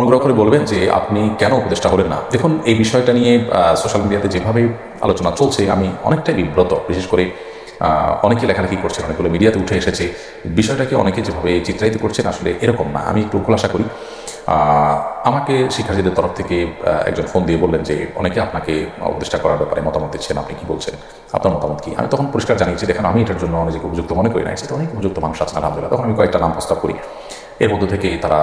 অনুগ্রহ করে বলবেন যে আপনি কেন উপদেষ্টা হলেন না। দেখুন, এই বিষয়টা নিয়ে সোশ্যাল মিডিয়াতে যেভাবে আলোচনা চলছে আমি অনেকটাই বিব্রত। বিশেষ করে অনেকে লেখালেখি করছেন, অনেকগুলো মিডিয়াতে উঠে এসেছে, বিষয়টাকে অনেকে যেভাবে চিত্রায়িত করছেন আসলে এরকম না। আমি একটু খোলাসা করি। আমাকে শিক্ষার্থীদের তরফ থেকে একজন ফোন দিয়ে বললেন যে অনেকে আপনাকে উপদেষ্টা করার ব্যাপারে মতামত দিচ্ছেন, আপনি কি বলছেন, আপনার মতামত কি। আমি তখন পরিষ্কার জানিয়েছি, দেখেন আমি এটার জন্য নিজেকে উপযুক্ত মনে করি না, সেটা অনেক উপযুক্ত মানুষ আছেন আলহামদুলিল্লাহ। তখন আমি কয়েকটা নাম প্রস্তাব করি, এর মধ্যে থেকেই তারা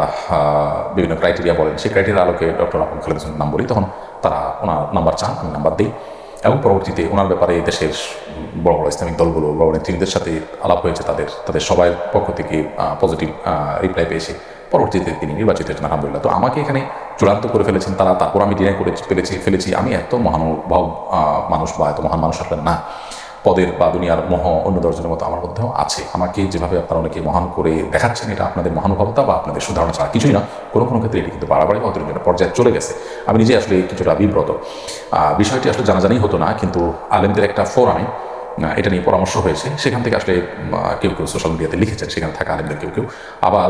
বিভিন্ন ক্রাইটেরিয়া বলেন, সেই ক্রাইটেরিয়া আলোকে ডক্টর আবুল খালেদ হোসেনের নাম বলি। তখন তারা ওনার নাম্বার চান, আমি নাম্বার দিই, এবং পরবর্তীতে ওনার ব্যাপারে দেশের বড় বড় ইসলামিক দলগুলো, বড় নেতৃত্বের সাথে আলাপ হয়েছে, তাদের সবার পক্ষ থেকে পজিটিভ রিপ্লাই পেয়েছে। পরবর্তীতে তিনি নির্বাচিত হয়েছেন আলহামদুলিল্লাহ। তো আমাকে এখানে চূড়ান্ত করে ফেলেছেন তারা, তারপর আমি ডিনাই করে ফেলেছি আমি এত মহানুভব মানুষ বা এত মহান মানুষ আসলে না। পদের বা দুনিয়ার মোহ অন্য দর্জনের মতো আমার মধ্যেও আছে। আমাকে যেভাবে আপনারা অনেকে মহান করে দেখাচ্ছেন, এটা আপনাদের মহানুভবতা বা আপনাদের সুধারণা ছাড়া কিছুই না। কোনো কোনো ক্ষেত্রে এটি কিন্তু বাড়াবাড়ি বা অতিরঞ্জনের পর্যায়ে চলে গেছে। আমি নিজে আসলে কিছুটা বিব্রত। বিষয়টি আসলে জানাজানি হতো না, কিন্তু আলেমদের একটা ফোরামে এটা নিয়ে পরামর্শ হয়েছে, সেখান থেকে আসলে কেউ কেউ সোশ্যাল মিডিয়াতে লিখেছেন, সেখানে থাকা আলেমদের কেউ কেউ। আবার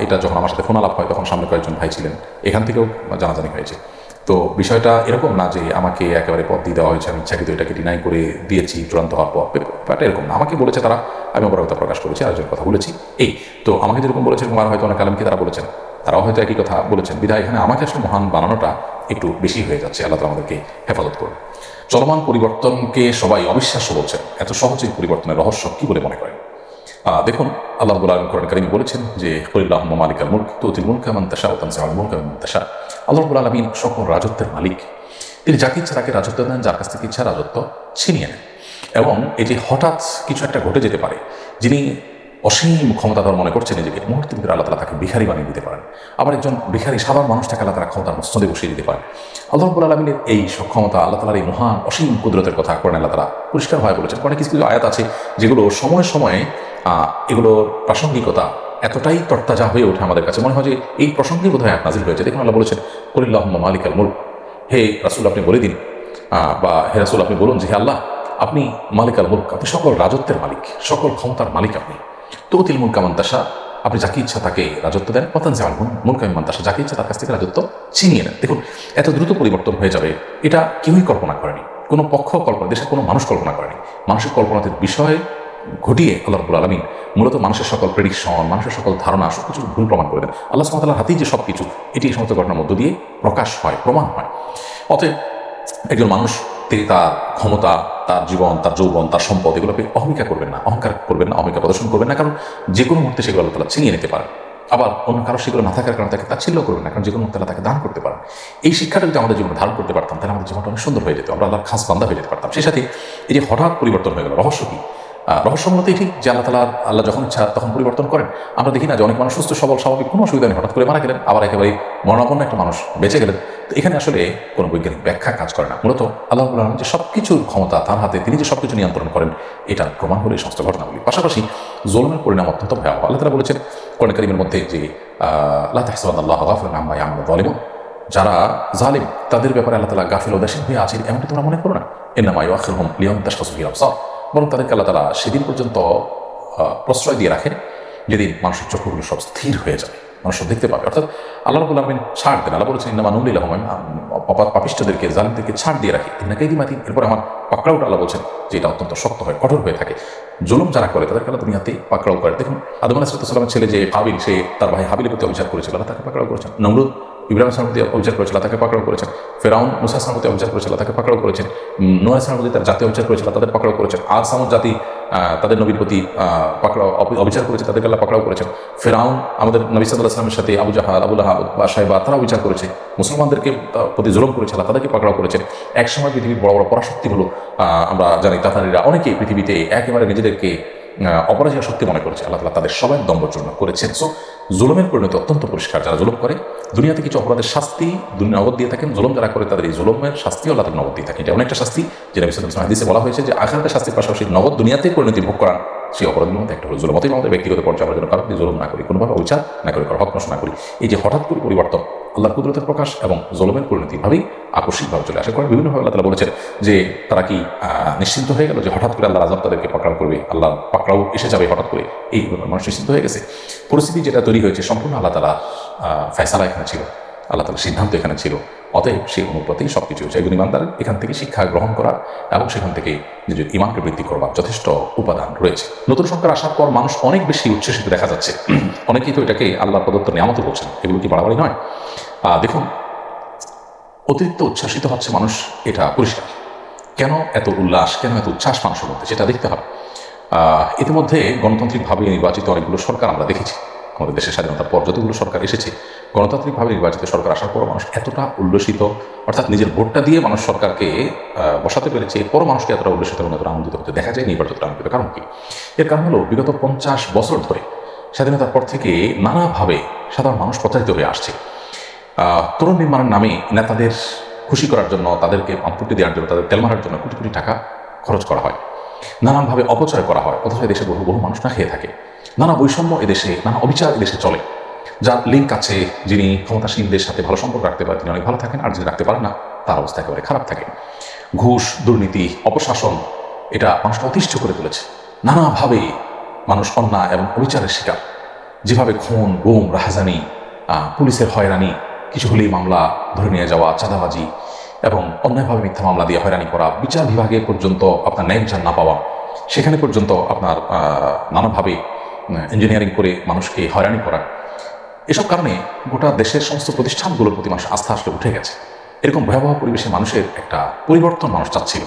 এটা যখন আমার সাথে ফোন আলাপ হয় তখন সামনে কয়েকজন ভাই ছিলেন, এখান থেকেও জানাজানি হয়েছে। তো বিষয়টা এরকম না যে আমাকে একেবারে পদ দিয়ে দেওয়া হয়েছে, আমি ইচ্ছাকৃত এটাকে ডিনাই করে দিয়েছি চূড়ান্ত হওয়ার পর। ব্যাপারটা এরকম না। আমাকে বলেছে তারা, আমি অপারগতা প্রকাশ করেছি, আরেকজন কথা বলেছি। এই তো আমাকে যেরকম বলেছেন, আর হয়তো অনেক আলেমকে তারা বলেছেন, তারাও হয়তো একই কথা বলেছেন। বিধায় এখানে আমাকে আসলে মহান বানানোটা একটু বেশি হয়ে যাচ্ছে। আল্লাহ তাআলা আমাদেরকে হেফাজত করুন। চলমান পরিবর্তনকে সবাই অবিশ্বাস্য বলছেন, এত সহজে পরিবর্তনের রহস্য কি বলে মনে করেন? দেখুন, আল্লাহ রাব্বুল আলামিন কোরআন কারীমে বলেছেন যে কুলিল্লাহুম্মা মালিকাল মুলক তুতিল মুলকা মান তাশা ওয়া তানজিউল মুলকা মিম্মান তাশা। আল্লাহ রাব্বুল আলামিন সকল রাজত্বের মালিক। তিনি যাকে ইচ্ছা তাকে রাজত্ব দেন, যার কাছ থেকে ইচ্ছা রাজত্ব ছিনিয়ে নেন। এবং এই যে হঠাৎ কিছু একটা ঘটে যেতে পারে, যিনি অসীম ক্ষমতাধর মনে করছেন নিজেকে, মুহূর্তের ভিতরে আল্লাহ তাআলা তাকে ভিখারি বানিয়ে দিতে পারেন। আবার একজন ভিখারি সাধারণ মানুষটাকে আল্লাহ তাআলা ক্ষমতার মস্তদে বসিয়ে দিতে পারেন। আল্লাহ রাব্বুল আলামিনের এই সক্ষমতা, আল্লাহ তাআলার এই মহান অসীম কুদরতের কথা কোরআনে আল্লাহ তাআলা পরিষ্কারভাবে বলেছেন। কোরআনে কিছু কিছু আয়াত আছে যেগুলো সময়ে সময়ে এগুলোর প্রাসঙ্গিকতা এতটাই তরতাজা হয়ে ওঠে আমাদের কাছে, মনে হয় যে এই প্রসঙ্গে বোধহয় আয়াত নাজিল হয়েছে। দেখুন, আল্লাহ বলেছেন কুলিল্লাহুম্মা মালিকাল মুলক, হে রাসূল আপনি বলে দিন, বা হে রাসূল আপনি বলুন যে হে আল্লাহ আপনি মালিকাল মুলক, আপনি সকল রাজত্বের মালিক, সকল ক্ষমতার মালিক আপনি। তুতিল মুলকা মান তাশা, আপনি যাকে ইচ্ছা তাকে রাজত্ব দেন। ওয়া তানজিউল মুলকা মিম্মান তাশা, যাকে ইচ্ছা তার কাছ থেকে রাজত্ব ছিনিয়ে নেন। দেখুন, এত দ্রুত পরিবর্তন হয়ে যাবে এটা কেউই কল্পনা করেনি, কোনো পক্ষ কল্পনা, দেশের কোনো মানুষ কল্পনা করেনি। মানুষের কল্পনাতীত বিষয় ঘটিয়ে আল্লাহ রাব্বুল আলামিন মূলত মানুষের সকল প্রেডিকশন, মানুষের সকল ধারণা সব কিছু ভুল প্রমাণ করে দেন। আল্লাহ সুবহানাহু ওয়া তাআলার হাতেই যে সব কিছু, এটি এই সমস্ত ঘটনার মধ্য দিয়ে প্রকাশ হয়, প্রমাণ হয়। অতএব একজন মানুষ তিনি তার ক্ষমতা, তার জীবন, তার যৌবন, তার সম্পদ, এগুলোকে অহমিকা করবেন না, অহংকার করবেন না, অহমিকা প্রদর্শন করবেন না। কারণ যে কোনো মুহূর্তে সেগুলো আল্লাহ তাআলা ছিনিয়ে নিতে পারেন। আবার অন্য কারো সেগুলো না থাকার কারণে তাকে তাচ্ছিল্য করবেন না, কারণ যে কোনো মুহূর্তে আল্লাহ তাকে দান করতে পারেন। এই শিক্ষাটা যদি আমাদের জীবনে ধারণ করতে পারতাম, তাহলে আমাদের জীবনটা অনেক সুন্দর হয়ে যেত, আমরা আল্লাহর খাস বান্দা হয়ে যেতে পারতাম। সেই সাথে এই যে হঠাৎ পরিবর্তন হয়ে গেল, রহস্য কি? রহস্য মূলত এটি যে আল্লাহ যখন ইচ্ছা তখন পরিবর্তন করেন। আমরা দেখি না যে অনেক মানুষ সুস্থ সবল স্বাভাবিক কোনো অসুবিধা নেই, হঠাৎ করে মারা গেলেন, আবার একেবারে মরণাপন্ন একটা মানুষ বেঁচে গেলেন। তো এখানে আসলে কোনো বৈজ্ঞানিক ব্যাখ্যা কাজ করে না। মূলত আল্লাহ রাব্বুল আলামিন যে সব কিছুর ক্ষমতা তার হাতে, তিনি যে সব কিছু নিয়ন্ত্রণ করেন, এটার প্রমাণ হলো এই সমস্ত ঘটনাগুলি। পাশাপাশি জুলুমের পরিণাম অত্যন্ত ভয়াবহ। আল্লাহ তাআলা বলেছেন কোরআন কারীমের মধ্যে যে লা তাহসাবান্নাল্লাহা গাফিলান আম্মা ইয়ামালুয যালিমুন, যারা জালিম তাদের ব্যাপারে আল্লাহ তাআলা গাফিল উদাসীন হয়ে আছেন এমনটি তোমরা মনে করো না। ইন্নামা ইউআখিরুহুম লিয়াউমিন তাশখাসু ফিহিল আবসার, বরং তাদেরকে আল্লাহ তাআলা সেদিন পর্যন্ত প্রশ্রয় দিয়ে রাখেন যেদিন মানুষের চক্ষুগুলো সব স্থির হয়ে যাবে, মানুষ সব দেখতে পাবে। অর্থাৎ আল্লাহ রাব্বুল আলামিন ছাড় দেন। আল্লাহ বলেছেন ইন্নামা নুমলি লাহুম, পাপিষ্ঠদেরকে, জালিমদেরকে ছাড় দিয়ে রাখি। ইন্না কাইদি মাতিন, এরপর আমার পাকড়াওটা আল্লাহ বলছেন যে এটা অত্যন্ত শক্ত হয়, কঠোর হয়ে থাকে। জুলুম যারা করে তাদেরকে আল্লাহ দুনিয়াতেই পাকড়াও করে। দেখুন, আদম আলাইহিস সালামের ছেলে যে কাবিল, সে তার ভাই হাবিলের প্রতি অবিচার করেছিল, আল্লাহ তাকে পাকড়াও করেছেন। নমরুদ ইব্রাহিম আলাইহিস সালামের প্রতি অবিচার করেছিল, তাকে পাকড়াও করেছেন। ফিরআউন মূসা আলাইহিস সালামের প্রতি অবিচার করেছিল, তাকে পাকড়াও করেছেন। নূহ আলাইহিস সালামের প্রতি তার জাতি অবিচার করেছিল, তাদের পাকড়াও করেছেন। আর সামুদ জাতি তাদের নবীর প্রতি পাকড়াও অবিচার করেছে, তাদেরকে আল্লাহ পাকড়াও করেছেন। ফিরআউন আমাদের নবী সাল্লাল্লাহু আলাইহি ওয়াসাল্লামের সাথে আবু জাহাল, আবু লাহাব বা শাইবা, তারা বিচার করেছে। মুসলমানদেরকে প্রতি জুলুম করেছে, আল্লাহ তাদেরকে পাকড়াও করেছেন। একসময় পৃথিবীর বড় বড় পরাশক্তিগুলো, আমরা জানি তাতারিরা, অনেকেই পৃথিবীতে একেবারে নিজেদেরকে অপরাজয় শক্তি মনে করেছে, আল্লাহ তাআলা তাদের সবাই দম্ভচূর্ণ করেছেন। সো জুলুমের পরিণতি অত্যন্ত পরিষ্কার। যারা জুলুম করে দুনিয়াতে কিছু অপরাধের শাস্তি নগদ দিয়ে থাকেন, জুলুম যারা করে তাদের এই জুলুমের শাস্তিও আল্লাহ তাআলা নগদ দিয়ে থাকেন। এটা অনেকটা শাস্তি, যেটা নবী সাল্লাল্লাহু আলাইহি ওয়াসাল্লাম হাদিসে বলা হয়েছে যে আখিরাতের শাস্তির পাশাপাশি নগদ দুনিয়াতে পরিণতি ভোগ করান সেই অপরাধের মধ্যে একটা হলো জুলুম। অতএব আমাদের ব্যক্তিগত পর্যায়ে আমরা যেন কারো প্রতি জুলুম না করি, কোনোভাবে অবিচার না করি, কারো হক নষ্ট না করি। এই যে হঠাৎ করে পরিবর্তন, আল্লাহর কুদরতের প্রকাশ এবং জুলুমের পরিণতি ভাবেই আকস্মিকভাবে চলে আসে। কারণ বিভিন্নভাবে আল্লাহ তাআলা বলেছেন যে তারা কি নিশ্চিন্ত হয়ে গেল যে হঠাৎ করে আল্লাহ আযাব তাদেরকে পাকড়াও করবে, আল্লাহ পাকড়াও এসে যাবে হঠাৎ করে, এই মানুষ নিশ্চিন্ত হয়ে গেছে। পরিস্থিতি যেটা তৈরি হয়েছে সম্পূর্ণ আল্লাহ তাআলা ফয়সালা এখানে ছিল। আল্লাহ তাআলার সিদ্ধান্ত এখানে ছিল। অতএব সেই অনুপাতেই সব কিছু হচ্ছে। একজন ইমানদার এখান থেকে শিক্ষা গ্রহণ করা এবং সেখান থেকে নিজের ইমানকে বৃদ্ধি করবার যথেষ্ট উপাদান রয়েছে। নতুন সরকার আসার পর মানুষ অনেক বেশি উচ্ছ্বসিত দেখা যাচ্ছে। অনেকেই তো এটাকে আল্লাহর প্রদত্ত নিয়ামত বলছেন। এগুলো কি বাড়াবাড়ি নয়? দেখুন, অতিরিক্ত উচ্ছ্বাসিত হচ্ছে মানুষ, এটা পরিষ্কার। কেন এত উল্লাস, কেন এত উচ্ছ্বাস মানুষের মধ্যে, সেটা দেখতে হবে। ইতিমধ্যে গণতান্ত্রিকভাবে নির্বাচিত অনেকগুলো সরকার আমরা দেখেছি। আমাদের দেশের স্বাধীনতার পর যতগুলো সরকার এসেছে, গণতান্ত্রিকভাবে নির্বাচিত সরকার আসার পর মানুষ এতটা উল্লসিত, অর্থাৎ নিজের ভোটটা দিয়ে মানুষ সরকারকে বসাতে পেরেছে, এরপরও মানুষকে এতটা উল্লসিত এবং এতটা আনন্দিত হতে দেখা যায় নির্বাচিত আনন্দিত। কারণ কি? এর কারণ হলো বিগত 50 বছর ধরে স্বাধীনতার পর থেকে নানাভাবে সাধারণ মানুষ প্রতারিত হয়ে আসছে। তরুণ নির্মাণের নামে নেতাদের খুশি করার জন্য, তাদেরকে পাম্পুটি দেওয়ার জন্য, তাদের তেল মারার জন্য কোটি কোটি টাকা খরচ করা হয়, নানানভাবে অপচয় করা হয়, অথচ দেশে বহু বহু মানুষ না খেয়ে থাকে। নানা বৈষম্য এদেশে, নানা অবিচার এদেশে চলে। যার লিঙ্ক আছে, যিনি ক্ষমতাসীনদের সাথে ভালো সম্পর্ক রাখতে পারেন তিনি অনেক ভালো থাকেন, আর যিনি রাখতে পারেন না তার অবস্থা একেবারে খারাপ থাকে। ঘুষ, দুর্নীতি, অপশাসন এটা মানুষকে অতিষ্ঠ করে তুলেছে। নানাভাবে মানুষ অন্যায় এবং অবিচারের শিকার। যেভাবে খুন, গুম, রাহাজানি, পুলিশের হয়রানি, কিছু হলেই মামলা ধরে নিয়ে যাওয়া, চাঁদাবাজি এবং অন্যায়ভাবে মিথ্যা মামলা দিয়ে হয়রানি করা, বিচার বিভাগে পর্যন্ত আপনার ন্যায় বিচার না পাওয়া, সেখানে পর্যন্ত আপনার নানাভাবে ইঞ্জিনিয়ারিং করে মানুষকে হয়রানি করা, এসব কারণে গোটা দেশের সমস্ত প্রতিষ্ঠানগুলোর প্রতি মানুষ আস্থা আসলে উঠে গেছে। এরকম ভয়াবহ পরিবেশে মানুষের একটা পরিবর্তন মানুষ চাচ্ছিল।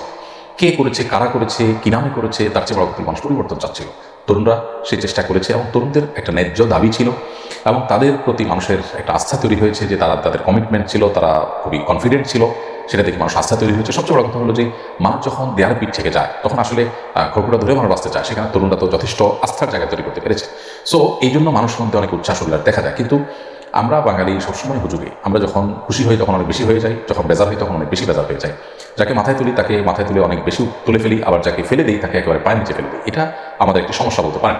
কে করেছে, কারা করেছে, কি নামে করেছে, তার চেয়ে বড় কথা মানুষ পরিবর্তন চাচ্ছিল। তরুণরা সেই চেষ্টা করেছে এবং তরুণদের একটা ন্যায্য দাবি ছিল এবং তাদের প্রতি মানুষের একটা আস্থা তৈরি হয়েছে যে তাদের কমিটমেন্ট ছিল, তারা খুবই কনফিডেন্ট ছিল, সেটা থেকে মানুষ আস্থা তৈরি হয়েছে। সবচেয়ে বড় কথা হলো যে মানুষ যখন দেয়ালে পিঠ থেকে যায় তখন আসলে খড়কুটা ধরে মানুষ বাঁচতে চায়, সেখানে তরুণরা তো যথেষ্ট আস্থার জায়গা তৈরি করতে পেরেছে। সো এই জন্য মানুষের মধ্যে অনেক উচ্ছ্বাস উল্লাস দেখা যায়। কিন্তু আমরা বাঙালি সবসময় হুজুগে, আমরা যখন খুশি হই তখন অনেক বেশি হয়ে যাই, যখন বেজার হই তখন অনেক বেশি বেজার হয়ে যায়। যাকে মাথায় তুলি তাকে মাথায় তুলে অনেক বেশি তুলে ফেলি, আবার যাকে ফেলে দিই তাকে একেবারে পায়ের নিচে ফেলে দিই। এটা আমাদের একটি সমস্যা বলতে পারেন।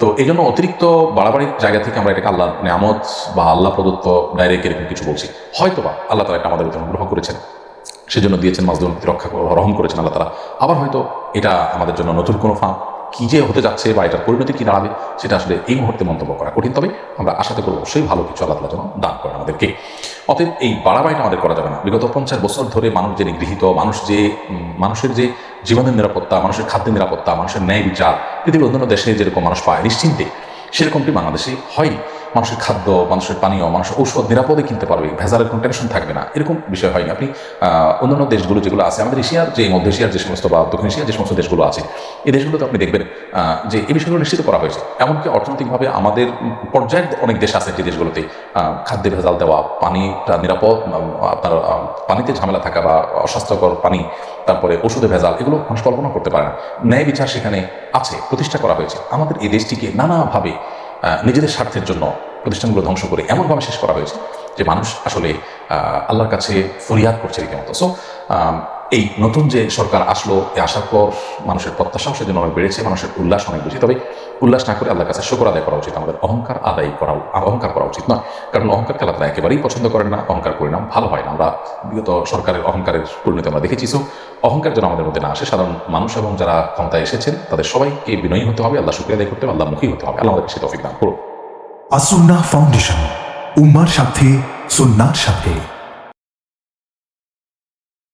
তো এই জন্য অতিরিক্ত বাড়াবাড়ির জায়গা থেকে আমরা এটাকে আল্লাহ নিয়ামত বা আল্লাহ প্রদত্ত ডাইরেক্ট এরকম কিছু বলছি। হয়তোবা আল্লাহ তাআলা এটা আমাদের ভিতরে অনুগ্রহ করেছেন, সেজন্য দিয়েছেন, মাজলুমকে রক্ষা রহম করেছেন আল্লাহ তাআলা। আবার হয়তো এটা আমাদের জন্য নতুন কোনো ফাঁক, কী যে হতে যাচ্ছে বা এটার পরিণতি কী দাঁড়াবে সেটা আসলে এই মুহূর্তে মন্তব্য করা কঠিন। তবে আমরা আশাতে করবো অবশ্যই ভালো কিছু আল্লাহ তাআলা যেন দান করেন আমাদেরকে। অতএব এই বাড়াবাড়িটা আমাদের করা যাবে না। বিগত 50 বছর ধরে মানুষ যে নিগৃহীত, মানুষের যে জীবনের নিরাপত্তা, মানুষের খাদ্যের নিরাপত্তা, মানুষের ন্যায় বিচার পৃথিবীর অন্যান্য দেশে যেরকম মানুষ পায় নিশ্চিন্তে, সেরকমটি বাংলাদেশে হয়নি। মানুষের খাদ্য, মানুষের পানীয়, মানুষের ঔষধ নিরাপদে কিনতে পারবে, ভেজালের কোনো টেনশন থাকবে না, এরকম বিষয় হয়নি। আপনি অন্যান্য দেশগুলো যেগুলো আছে, আমাদের এশিয়ার যে মধ্য এশিয়ার যে সমস্ত বা দক্ষিণ এশিয়ার যে সমস্ত দেশগুলো আছে, এই দেশগুলোতে আপনি দেখবেন যে এই বিষয়গুলো নিশ্চিত করা হয়েছে। এমনকি অর্থনৈতিকভাবে আমাদের পর্যায়ের অনেক দেশ আছে যে দেশগুলোতে খাদ্যে ভেজাল দেওয়া, পানিটা নিরাপদ, আপনার পানিতে ঝামেলা থাকা বা অস্বাস্থ্যকর পানি, তারপরে ওষুধে ভেজাল, এগুলো মানুষ কল্পনা করতে পারে না। ন্যায় বিচার সেখানে আছে, প্রতিষ্ঠা করা হয়েছে। আমাদের এই দেশটিকে নানাভাবে নিজেদের স্বার্থের জন্য প্রতিষ্ঠানগুলো ধ্বংস করে এমনভাবে শেষ করা হয়েছে যে মানুষ আসলে আল্লাহর কাছে ফরিয়াদ করছে রীতিমতো। সো এই নতুন যে সরকার আসলো, আসার পর মানুষের প্রত্যাশাও সেজন্য অনেক বেড়েছে, মানুষের উল্লাস অনেক বেশি। তবে উল্লাস না করে আল্লাহর কাছে শুকর আদায় করা উচিত, আমাদের অহংকার করা উচিত নয়। কারণ অহংকারকে আল্লাহ তাআলা একেবারেই পছন্দ করেন না, অহংকার পরিণাম ভালো হয় না। আমরা বিগত সরকারের অহংকারের পরিণতি আমরা দেখেছি। সো অহংকার যেন আমাদের মধ্যে না আসে। সাধারণ মানুষ এবং যারা ক্ষমতায় এসেছেন তাদের সবাইকে বিনয়ী হতে হবে, আল্লাহ শুকরিয়া আদায় করতে হবে, আল্লাহমুখী হতে হবে। আল্লাহ আমাদেরকে সে তৌফিক দান করুন। আসুন্নাহ ফাউন্ডেশন, উম্মার সাথে, সুন্নাহর সাথে।